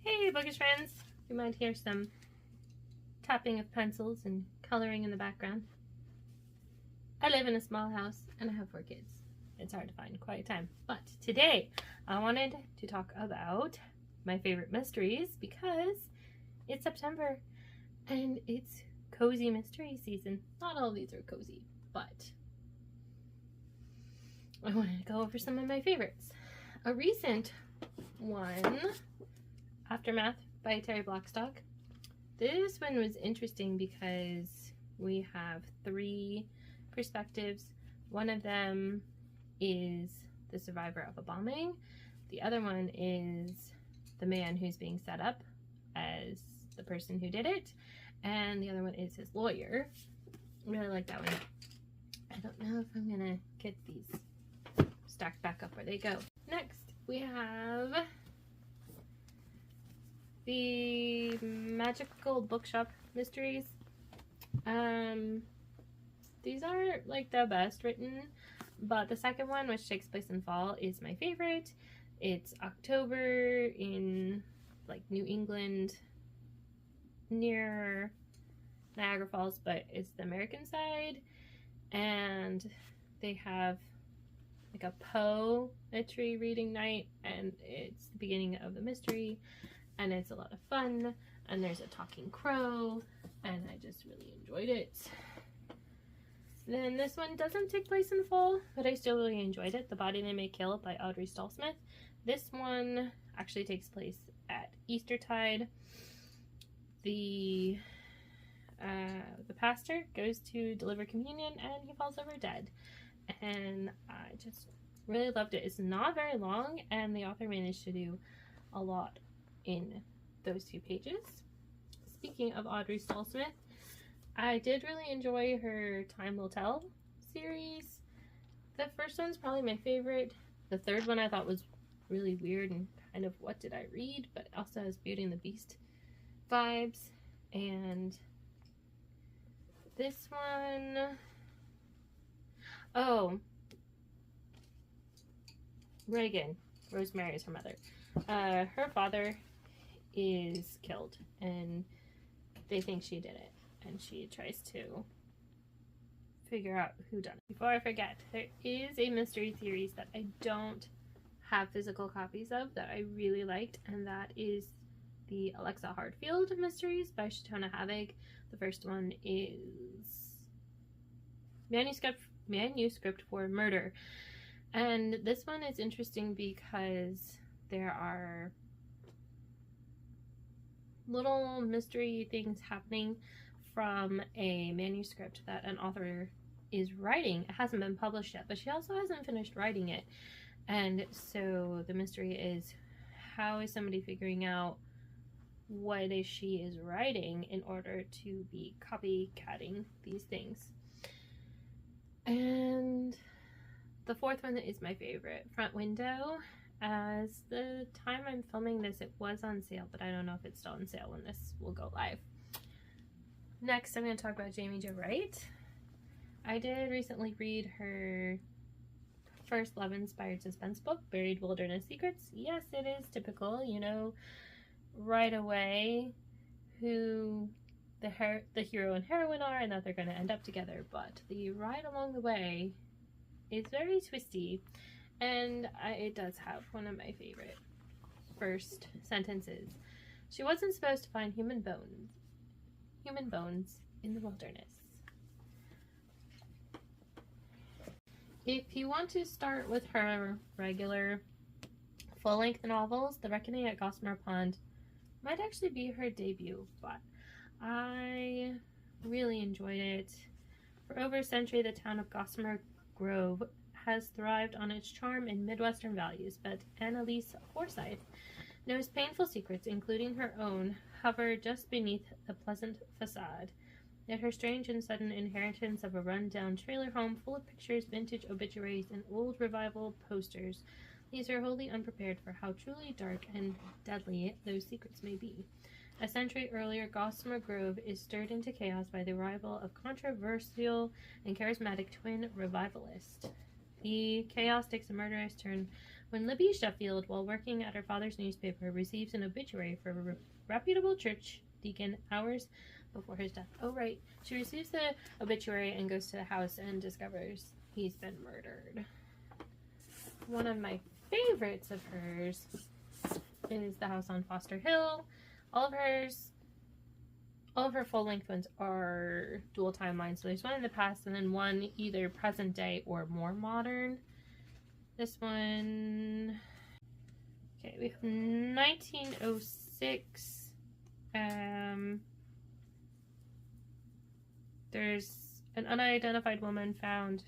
Hey bookish friends, you might hear some tapping of pencils and coloring in the background. I live in a small house and I have 4 kids. It's hard to find quiet time. But today I wanted to talk about my favorite mysteries because it's September and it's cozy mystery season. Not all of these are cozy, but I wanted to go over some of my favorites. A recent one, Aftermath by Terry Blackstock. This one was interesting because we have 3 perspectives. One of them is the survivor of a bombing. The other one is the man who's being set up as the person who did it. And the other one is his lawyer. I really like that one. I don't know if I'm gonna get these stacked back up where they go. Next, we have the Magical Bookshop Mysteries. These aren't like the best written, but the second one, which takes place in fall, is my favorite. It's October in like New England near Niagara Falls, but it's the American side, and they have like a poetry reading night, and it's the beginning of the mystery, and it's a lot of fun, and there's a talking crow, and I just really enjoyed it. Then this one doesn't take place in fall, but I still really enjoyed it. The Body They May Kill by Audrey Stallsmith. This one actually takes place at Eastertide. The pastor goes to deliver communion and he falls over dead. And I just really loved it. It's not very long, and the author managed to do a lot in those 2 pages. Speaking of Audrey Stallsmith, I did really enjoy her Time Will Tell series. The first one's probably my favorite. The third one I thought was really weird and kind of what did I read, but also has Beauty and the Beast vibes. And this one, oh, Reagan, Rosemary is her mother. Her father is killed and they think she did it, and she tries to figure out who done it. Before I forget, there is a mystery series that I don't have physical copies of that I really liked, and that is the Alexa Hartfield mysteries by Shatona Havig. The first one is Manuscript for Murder, and this one is interesting because there are little mystery things happening from a manuscript that an author is writing. It hasn't been published yet, but she also hasn't finished writing it. And so the mystery is, how is somebody figuring out what it is she is writing in order to be copycatting these things? And the 4th one is my favorite, Front Window. As the time I'm filming this, it was on sale, but I don't know if it's still on sale when this will go live. Next, I'm going to talk about Jamie Jo Wright. I did recently read her first love-inspired suspense book, Buried Wilderness Secrets. Yes, it is typical, you know, right away who the hero and heroine are and that they're going to end up together, but the ride along the way is very twisty, and it does have one of my favorite first sentences. She wasn't supposed to find human bones in the wilderness. If you want to start with her regular full-length novels, The Reckoning at Gossamer Pond might actually be her debut, but I really enjoyed it. For over a century, the town of Gossamer Grove has thrived on its charm and Midwestern values, but Annalise Forsyth knows painful secrets, including her own, hover just beneath the pleasant facade. Yet her strange and sudden inheritance of a run-down trailer home full of pictures, vintage obituaries, and old revival posters leaves her wholly unprepared for how truly dark and deadly those secrets may be. A century earlier, Gossamer Grove is stirred into chaos by the arrival of controversial and charismatic twin revivalists. The chaos takes a murderous turn when Libby Sheffield, while working at her father's newspaper, receives an obituary for a reputable church deacon hours before his death. Oh, right. She receives the obituary and goes to the house and discovers he's been murdered. One of my favorites of hers is The House on Foster Hill. All of her full-length ones are dual timelines. So there's one in the past and then one either present day or more modern. This one, okay, we have 1906. There's an unidentified woman found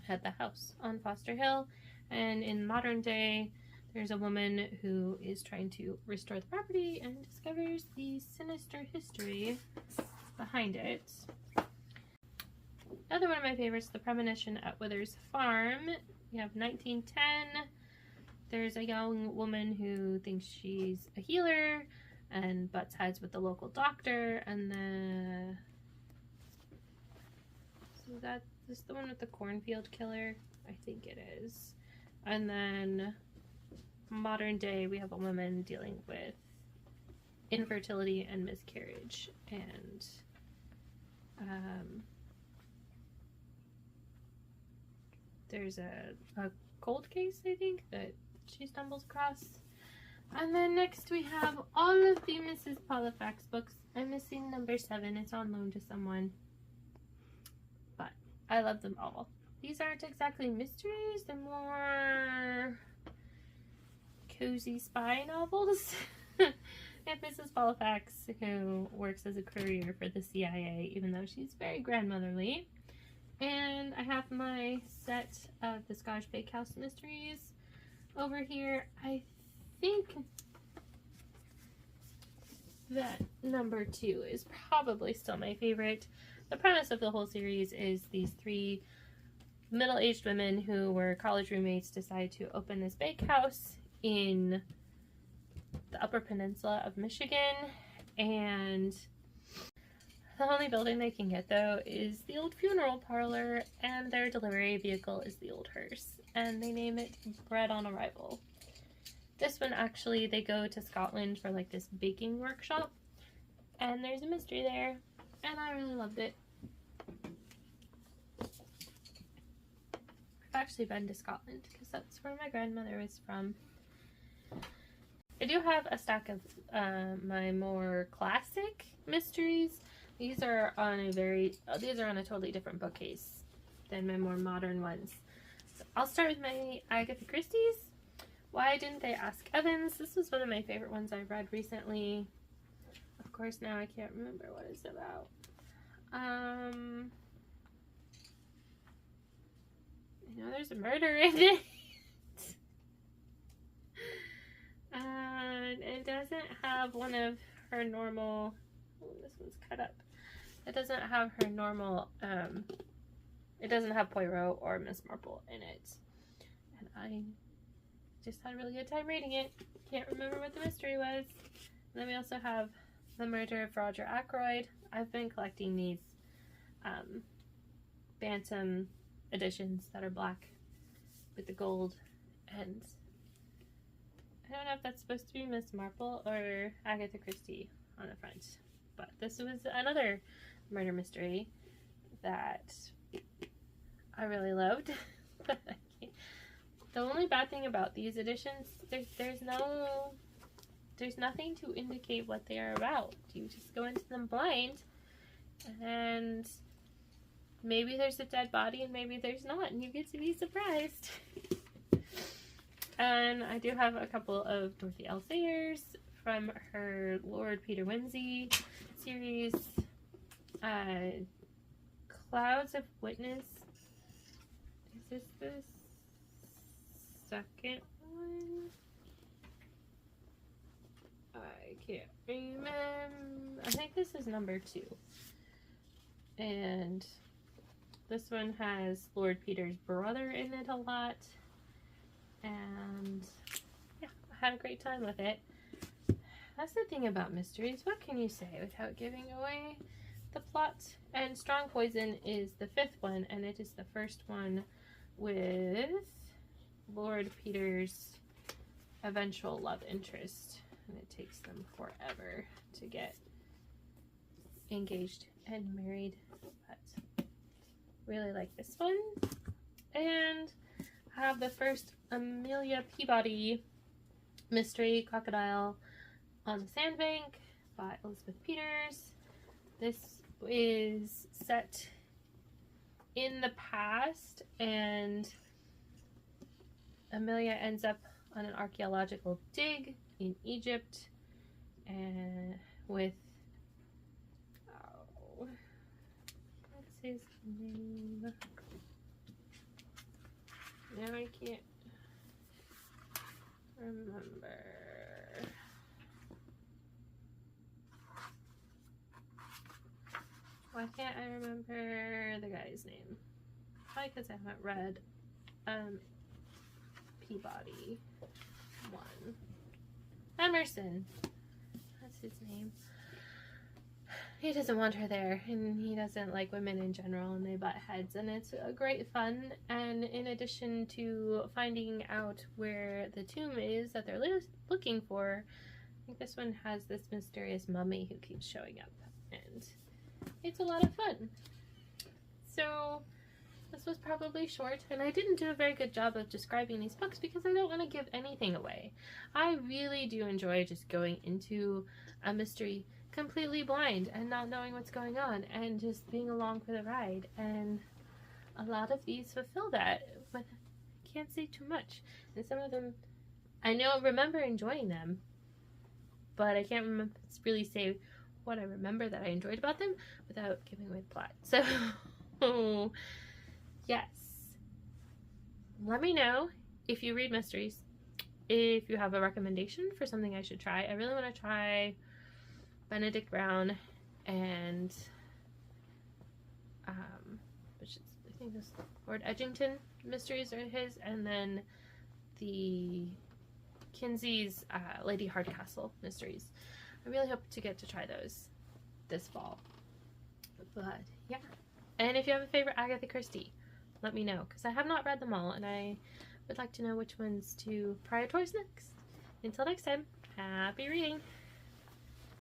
at the house on Foster Hill, and in modern day, there's a woman who is trying to restore the property and discovers the sinister history behind it. Another one of my favorites, The Premonition at Wither's Farm. We have 1910. There's a young woman who thinks she's a healer and butts heads with the local doctor, and is this the one with the cornfield killer? I think it is. And then modern day, we have a woman dealing with infertility and miscarriage, and there's a cold case, I think, that she stumbles across. And then next we have all of the Mrs. Polifax books. I'm missing number 7. It's on loan to someone, but I love them all. These aren't exactly mysteries, they're more cozy spy novels. And Mrs. Polifax, who works as a courier for the CIA, even though she's very grandmotherly. And I have my set of the Scottish Bakehouse mysteries over here. I think that number 2 is probably still my favorite. The premise of the whole series is these 3 middle-aged women who were college roommates decide to open this bakehouse in the Upper Peninsula of Michigan, and the only building they can get, though, is the old funeral parlor, and their delivery vehicle is the old hearse, and they name it Bread on Arrival. This one, actually, they go to Scotland for, like, this baking workshop, and there's a mystery there, and I really loved it. I've actually been to Scotland, because that's where my grandmother was from. I do have a stack of my more classic mysteries. These are on a totally different bookcase than my more modern ones. So I'll start with my Agatha Christie's. Why Didn't They Ask Evans? This was one of my favorite ones I've read recently. Of course, now I can't remember what it's about. I know there's a murder in it. And it doesn't have one of her normal... Oh, this one's cut up. It doesn't have her normal... it doesn't have Poirot or Miss Marple in it. And I just had a really good time reading it. Can't remember what the mystery was. And then we also have The Murder of Roger Ackroyd. I've been collecting these Bantam editions that are black with the gold, and I don't know if that's supposed to be Miss Marple or Agatha Christie on the front, but this was another murder mystery that I really loved. The only bad thing about these editions, there's nothing to indicate what they are about. You just go into them blind, and maybe there's a dead body and maybe there's not, and you get to be surprised. And I do have a couple of Dorothy L. Sayers from her Lord Peter Wimsey series. Clouds of Witness. Is this the second one? I can't remember. I think this is number 2. And this one has Lord Peter's brother in it a lot. And yeah, I had a great time with it. That's the thing about mysteries. What can you say without giving away the plot? And Strong Poison is the 5th one, and it is the first one with Lord Peter's eventual love interest, and it takes them forever to get engaged and married, but really like this one. And I have the first Amelia Peabody mystery, Crocodile on the Sandbank by Elizabeth Peters. This is set in the past, and Amelia ends up on an archaeological dig in Egypt, and with what's his name? Now I can't remember. Why can't I remember the guy's name? Probably because I haven't read Peabody one. Emerson. That's his name. He doesn't want her there, and he doesn't like women in general, and they butt heads, and it's a great fun. And in addition to finding out where the tomb is that they're looking for, I think this one has this mysterious mummy who keeps showing up, and it's a lot of fun. So this was probably short, and I didn't do a very good job of describing these books because I don't want to give anything away. I really do enjoy just going into a mystery completely blind and not knowing what's going on and just being along for the ride, and a lot of these fulfill that, but I can't say too much. And some of them I remember enjoying them, but I can't really say what I remember that I enjoyed about them without giving away the plot. So yes, let me know if you read mysteries, if you have a recommendation for something I should try. I really want to try Benedict Brown and which is, I think this Lord Edgington mysteries are his, and then the Kinsey's Lady Hardcastle mysteries. I really hope to get to try those this fall. But yeah, and if you have a favorite Agatha Christie, let me know, because I have not read them all, and I would like to know which ones to prioritize next. Until next time, happy reading!